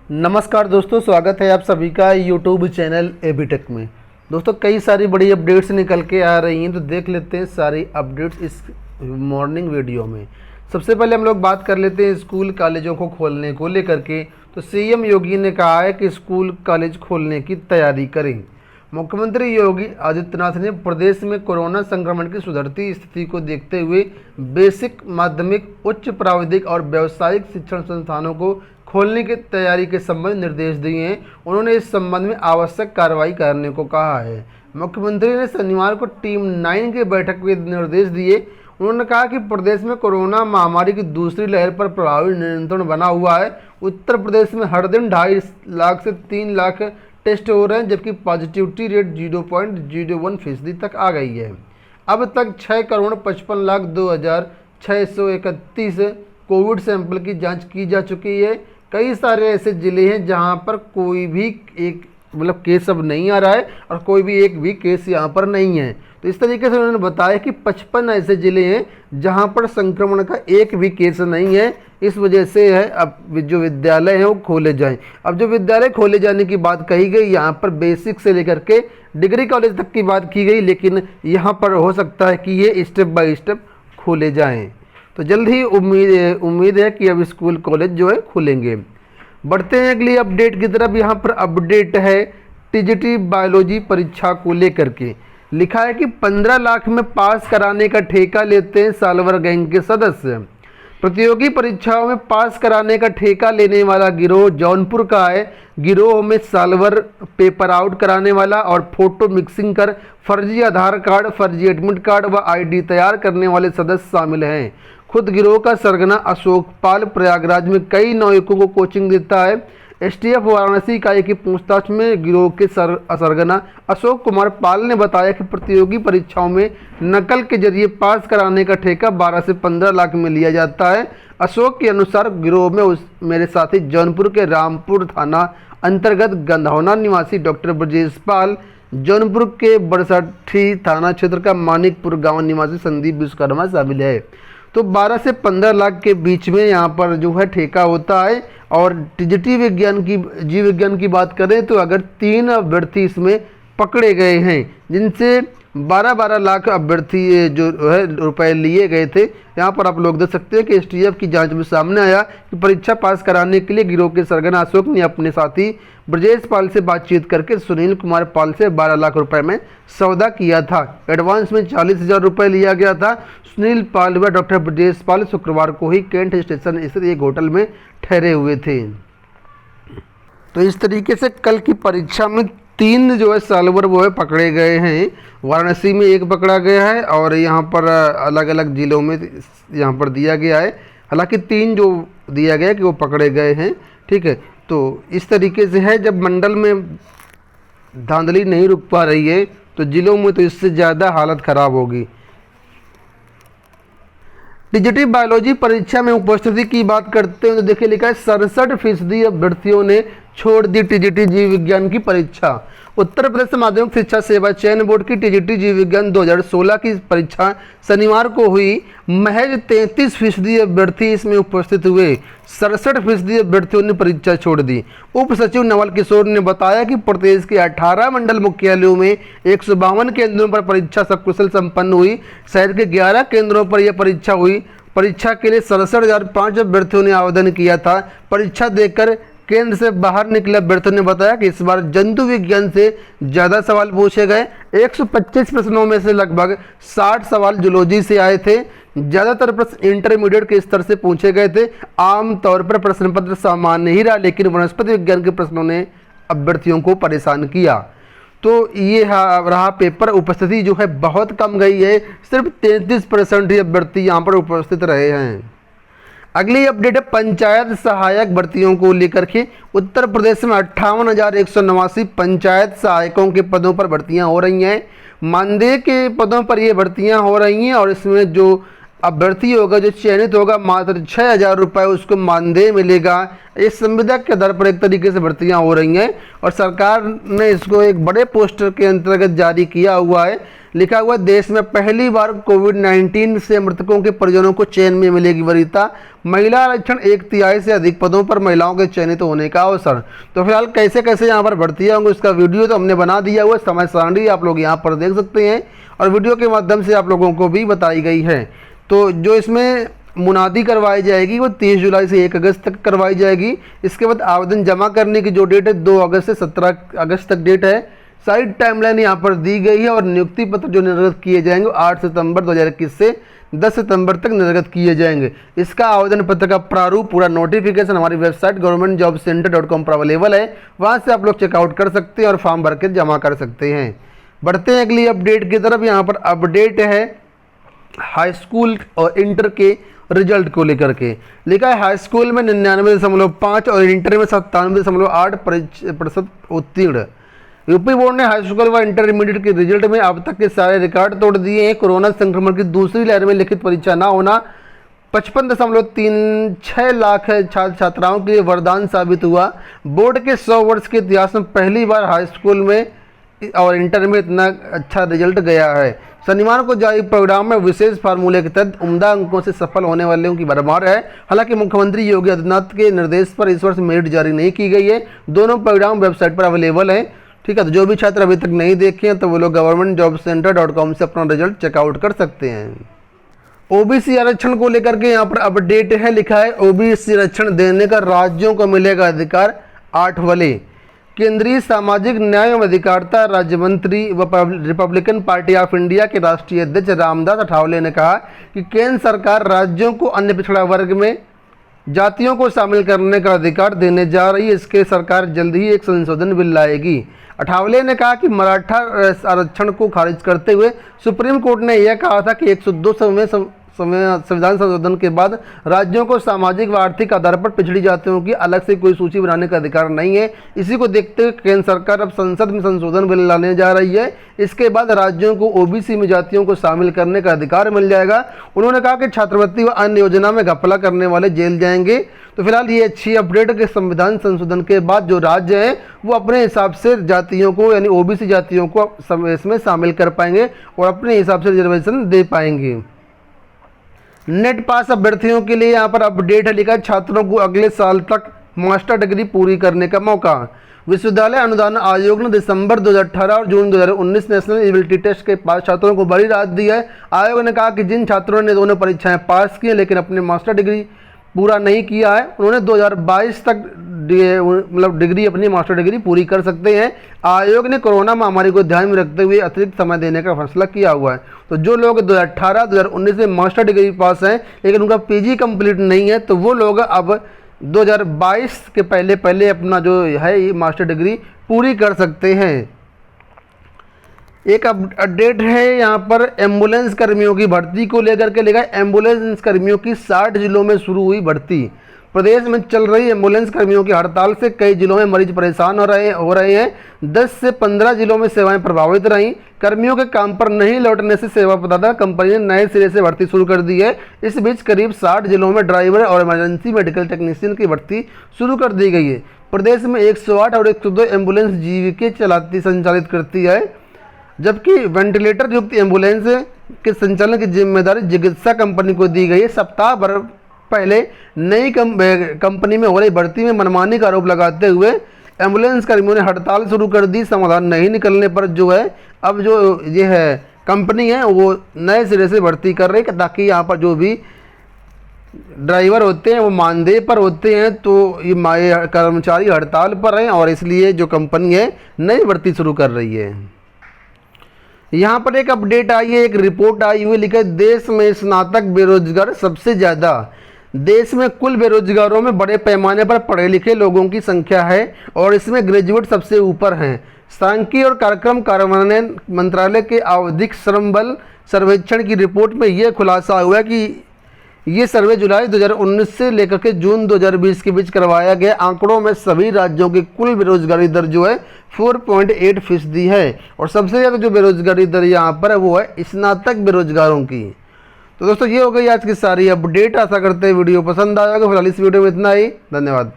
नमस्कार दोस्तों, स्वागत है आप सभी का यूट्यूब चैनल एबी टेक में। दोस्तों कई सारी बड़ी अपडेट्स निकल के आ रही हैं, तो देख लेते हैं सारी अपडेट्स इस मॉर्निंग वीडियो में। सबसे पहले हम लोग बात कर लेते हैं स्कूल कॉलेजों को खोलने को लेकर के। तो सीएम योगी ने कहा है कि स्कूल कॉलेज खोलने की तैयारी करें। मुख्यमंत्री योगी आदित्यनाथ ने प्रदेश में कोरोना संक्रमण की सुधरती स्थिति को देखते हुए बेसिक, माध्यमिक, उच्च प्राविधिक और व्यावसायिक शिक्षण संस्थानों को खोलने की तैयारी के संबंध निर्देश दिए हैं। उन्होंने इस संबंध में आवश्यक कार्रवाई करने को कहा है। मुख्यमंत्री ने शनिवार को टीम 9 की बैठक में निर्देश दिए। उन्होंने कहा कि प्रदेश में कोरोना महामारी की दूसरी लहर पर प्रभावी नियंत्रण बना हुआ है। उत्तर प्रदेश में हर दिन 2.5 लाख से 3 लाख टेस्ट हो रहे हैं, जबकि पॉजिटिविटी रेट 0.01% तक आ गई है। अब तक 6,55,02,631 कोविड सैंपल की जांच की जा चुकी है। कई सारे ऐसे ज़िले हैं जहां पर कोई भी एक केस अब नहीं आ रहा है और कोई भी एक भी केस यहां पर नहीं है। तो इस तरीके से उन्होंने बताया कि 55 ऐसे ज़िले हैं जहां पर संक्रमण का एक भी केस नहीं है। इस वजह से है अब जो विद्यालय हैं वो खोले जाएं। अब जो विद्यालय खोले जाने की बात कही गई, यहाँ पर बेसिक से लेकर के डिग्री कॉलेज तक की बात की गई, लेकिन यहाँ पर हो सकता है कि ये स्टेप बाय स्टेप खोले जाएँ। तो जल्द ही उम्मीद है कि अब स्कूल कॉलेज जो है खुलेंगे। बढ़ते हैं अगली अपडेट की तरफ। यहाँ पर अपडेट है टीजीटी बायोलॉजी परीक्षा को लेकर के। लिखा है कि 15 लाख में पास कराने का ठेका लेते हैं सालवर गैंग के सदस्य। प्रतियोगी परीक्षाओं में पास कराने का ठेका लेने वाला गिरोह जौनपुर का है। गिरोह में सालवर, पेपर आउट कराने वाला और फोटो मिक्सिंग कर फर्जी आधार कार्ड, फर्जी एडमिट कार्ड व आईडी तैयार करने वाले सदस्य शामिल हैं। खुद गिरोह का सरगना अशोक पाल प्रयागराज में कई नाविकों को कोचिंग देता है। एसटीएफ वाराणसी इकाई की पूछताछ में गिरोह के सरगना अशोक कुमार पाल ने बताया कि प्रतियोगी परीक्षाओं में नकल के जरिए पास कराने का ठेका 12 से 15 लाख में लिया जाता है। अशोक के अनुसार गिरोह में मेरे साथी जौनपुर के रामपुर थाना अंतर्गत गंधौना निवासी डॉक्टर ब्रजेश पाल, जौनपुर के बरसाठी थाना क्षेत्र का मानिकपुर गांव निवासी संदीप विश्वकर्मा शामिल है। तो 12 से 15 लाख के बीच में यहाँ पर जो है ठेका होता है। और टीजीटी जीव विज्ञान की बात करें तो अगर 3 अभ्यर्थी इसमें पकड़े गए हैं, जिनसे 12-12 लाख अभ्यर्थी जो है रुपए लिए गए थे। यहाँ पर आप लोग देख सकते हैं कि एसटीएफ की जांच में सामने आया कि परीक्षा पास कराने के लिए गिरोह के सरगना अशोक ने अपने साथी ब्रजेश पाल से बातचीत करके सुनील कुमार पाल से 12 लाख रुपए में सौदा किया था। एडवांस में 40,000 रुपये लिया गया था। सुनील पाल व डॉक्टर ब्रजेश पाल शुक्रवार को ही कैंट स्टेशन स्थित एक होटल में ठहरे हुए थे। तो इस तरीके से कल की परीक्षा में 3 जो है सालवर वो है पकड़े गए हैं। वाराणसी में 1 पकड़ा गया है और यहाँ पर अलग अलग ज़िलों में यहाँ पर दिया गया है। हालांकि 3 जो दिया गया कि वो पकड़े गए हैं। ठीक है, तो इस तरीके से है। जब मंडल में धांधली नहीं रुक पा रही है तो ज़िलों में तो इससे ज़्यादा हालत ख़राब होगी। टीजीटी बायोलॉजी परीक्षा में उपस्थिति की बात करते हैं तो देखिए लिखा है 67% अभ्यर्थियों ने छोड़ दी टीजीटी जीव विज्ञान की परीक्षा। उत्तर प्रदेश माध्यमिक शिक्षा सेवा चयन बोर्ड की टीजीटी जीव विज्ञान 2016 की परीक्षा शनिवार को हुई। महज 33% अभ्यर्थी इसमें उपस्थित हुए। 67% अभ्यर्थियों ने परीक्षा छोड़ दी। उप सचिव नवल किशोर ने बताया कि प्रदेश के 18 मंडल मुख्यालयों में 152 केंद्रों पर परीक्षा सकुशल संपन्न हुई। शहर के 11 केंद्रों पर यह परीक्षा हुई। परीक्षा के लिए 67,005 अभ्यर्थियों ने आवेदन किया था। परीक्षा देकर केंद्र से बाहर निकले अभ्यर्थियों ने बताया कि इस बार जंतु विज्ञान से ज़्यादा सवाल पूछे गए। 125 प्रश्नों में से लगभग 60 सवाल जूलॉजी से आए थे। ज़्यादातर प्रश्न इंटरमीडिएट के स्तर से पूछे गए थे। आमतौर पर प्रश्न पत्र सामान्य ही रहा, लेकिन वनस्पति विज्ञान के प्रश्नों ने अभ्यर्थियों को परेशान किया। तो ये रहा पेपर। उपस्थिति जो है बहुत कम गई है। सिर्फ 33% ही अभ्यर्थी यहाँ पर उपस्थित रहे हैं। अगली अपडेट है पंचायत सहायक भर्तियों को लेकर के। उत्तर प्रदेश में 58,189 पंचायत सहायकों के पदों पर भर्तियां हो रही हैं। मानदेय के पदों पर ये भर्तियां हो रही हैं और इसमें जो अभ्यर्थी होगा जो चयनित होगा मात्र 6,000 रुपये उसको मानदेय मिलेगा। ये संविदा के आधार पर एक तरीके से भर्तियां हो रही हैं और सरकार ने इसको एक बड़े पोस्टर के अंतर्गत जारी किया हुआ है। लिखा हुआ देश में पहली बार कोविड-19 से मृतकों के परिजनों को चयन में मिलेगी वरीयता, महिला आरक्षण 1/3 से अधिक पदों पर महिलाओं के चयनित होने का अवसर। तो फिलहाल कैसे कैसे यहाँ पर भर्तियाँ होंगी उसका वीडियो तो हमने बना दिया हुआ, समय सारणी आप लोग यहाँ पर देख सकते हैं और वीडियो के माध्यम से आप लोगों को भी बताई गई है। तो जो इसमें मुनादी करवाई जाएगी वो 30 जुलाई से 1 अगस्त तक करवाई जाएगी। इसके बाद आवेदन जमा करने की जो डेट है 2 अगस्त से 17 अगस्त तक डेट है। सारी टाइमलाइन यहाँ पर दी गई है और नियुक्ति पत्र जो निर्गत किए जाएंगे 8 सितंबर 2021 से 10 सितंबर तक निर्गत किए जाएंगे। इसका आवेदन पत्र का प्रारूप पूरा नोटिफिकेशन हमारी वेबसाइट governmentjobcenter.com पर अवेलेबल है, वहाँ से आप लोग चेकआउट कर सकते हैं और फॉर्म भर के जमा कर सकते हैं। बढ़ते हैं अगली अपडेट की तरफ। यहाँ पर अपडेट है हाई स्कूल और इंटर के रिजल्ट को लेकर के। लिखा है हाई स्कूल में 99.5 और इंटर में 97.8% उत्तीर्ण। यूपी बोर्ड ने हाई स्कूल व इंटरमीडिएट के रिजल्ट में अब तक के सारे रिकॉर्ड तोड़ दिए हैं। कोरोना संक्रमण की दूसरी लहर में लिखित परीक्षा न होना 55.36 लाख छात्र छात्राओं के लिए वरदान साबित हुआ। बोर्ड के 100 वर्ष के इतिहास में पहली बार हाई स्कूल में और इंटर में इतना अच्छा रिजल्ट गया है। शनिवार को जारी प्रोग्राम में विशेष फार्मूले के तहत उम्दा अंकों से सफल होने वालों की भरमार है। हालांकि मुख्यमंत्री योगी आदित्यनाथ के निर्देश पर इस वर्ष मेरिट जारी नहीं की गई है। दोनों प्रोग्राम वेबसाइट पर अवेलेबल हैं। ठीक है, तो जो भी छात्र अभी तक नहीं देखे हैं तो वो लोग governmentjobcenter.com से अपना रिजल्ट चेकआउट कर सकते हैं। ओबीसी आरक्षण को लेकर के यहाँ पर अपडेट है। लिखा है ओबीसी आरक्षण देने का राज्यों को मिलेगा अधिकार। 8 वाले केंद्रीय सामाजिक न्याय एवं अधिकारिता राज्य मंत्री व रिपब्लिकन पार्टी ऑफ इंडिया के राष्ट्रीय अध्यक्ष रामदास अठावले ने कहा कि केंद्र सरकार राज्यों को अन्य पिछड़ा वर्ग में जातियों को शामिल करने का अधिकार देने जा रही है। इसके सरकार जल्द ही एक संशोधन बिल लाएगी। अठावले ने कहा कि मराठा आरक्षण को खारिज करते हुए सुप्रीम कोर्ट ने यह कहा था कि 102 संविधान संशोधन के बाद राज्यों को सामाजिक व आर्थिक आधार पर पिछड़ी जातियों की अलग से कोई सूची बनाने का अधिकार नहीं है। इसी को देखते हुए केंद्र सरकार अब संसद में संशोधन बिल लाने जा रही है। इसके बाद राज्यों को ओबीसी में जातियों को शामिल करने का अधिकार मिल जाएगा। उन्होंने कहा कि छात्रवृत्ति व अन्य योजना में घपला करने वाले जेल जाएंगे। तो फिलहाल ये अच्छी अपडेट के संविधान संशोधन के बाद जो राज्य हैं वो अपने हिसाब से जातियों को यानी ओबीसी जातियों को इसमें शामिल कर पाएंगे और अपने हिसाब से रिजर्वेशन दे पाएंगे। नेट पास अभ्यर्थियों के लिए यहाँ पर अपडेट है। लिखा छात्रों को अगले साल तक मास्टर डिग्री पूरी करने का मौका। विश्वविद्यालय अनुदान आयोग ने दिसंबर 2018 और जून 2019 नेशनल एलिजिबिलिटी टेस्ट के पास छात्रों को बड़ी राहत दी है। आयोग ने कहा कि जिन छात्रों ने दोनों परीक्षाएं पास की लेकिन अपने मास्टर डिग्री पूरा नहीं किया है उन्होंने 2022 तक डिग्री अपनी मास्टर डिग्री पूरी कर सकते हैं। आयोग ने कोरोना महामारी को ध्यान में रखते हुए अतिरिक्त समय देने का फैसला किया हुआ है। तो जो लोग 2018-2019 में मास्टर डिग्री पास हैं लेकिन उनका पीजी कंप्लीट नहीं है तो वो लोग अब 2022 के पहले अपना जो है ये मास्टर डिग्री पूरी कर सकते हैं। एक अपडेट है यहाँ पर एम्बुलेंस कर्मियों की भर्ती को लेकर के। लेगा एम्बुलेंस कर्मियों की 60 जिलों में शुरू हुई भर्ती। प्रदेश में चल रही एम्बुलेंस कर्मियों की हड़ताल से कई जिलों में मरीज परेशान हो रहे हैं। 10 से 15 जिलों में सेवाएं प्रभावित रहीं। कर्मियों के काम पर नहीं लौटने से सेवा प्रदाता कंपनी ने नए सिरे से भर्ती शुरू कर दी है। इस बीच करीब 60 जिलों में ड्राइवर और इमरजेंसी मेडिकल टेक्नीशियन की भर्ती शुरू कर दी गई है। प्रदेश में 108 और 102 एम्बुलेंस जीवीके संचालित करती है, जबकि वेंटिलेटर युक्त एम्बुलेंस के संचालन की जिम्मेदारी चिकित्सा कंपनी को दी गई है। सप्ताह भर पहले नई कंपनी में हो रही भर्ती में मनमानी का आरोप लगाते हुए एम्बुलेंस कर्मियों ने हड़ताल शुरू कर दी। समाधान नहीं निकलने पर जो है अब जो ये है कंपनी है वो नए सिरे से भर्ती कर रही है ताकि यहाँ पर जो भी ड्राइवर होते हैं वो मानदेय पर होते हैं तो ये कर्मचारी हड़ताल पर हैं और इसलिए जो कंपनी है नई भर्ती शुरू कर रही है। यहाँ पर एक अपडेट आई है, एक रिपोर्ट आई हुई। लिखा है देश में स्नातक बेरोजगार सबसे ज़्यादा। देश में कुल बेरोजगारों में बड़े पैमाने पर पढ़े लिखे लोगों की संख्या है और इसमें ग्रेजुएट सबसे ऊपर हैं। सांख्यिकी और कार्यक्रम कार्यान्वयन मंत्रालय के आवधिक श्रम बल सर्वेक्षण की रिपोर्ट में यह खुलासा हुआ कि ये सर्वे जुलाई 2019 से लेकर के जून 2020 के बीच करवाया गया। आंकड़ों में सभी राज्यों की कुल बेरोजगारी दर जो है 4.8% है और सबसे ज़्यादा जो बेरोजगारी दर यहाँ पर है वो है स्नातक बेरोजगारों की। तो दोस्तों ये हो गई आज की सारी अपडेट। आशा करते हैं वीडियो पसंद आएगा। फिलहाल इस वीडियो में इतना ही, धन्यवाद।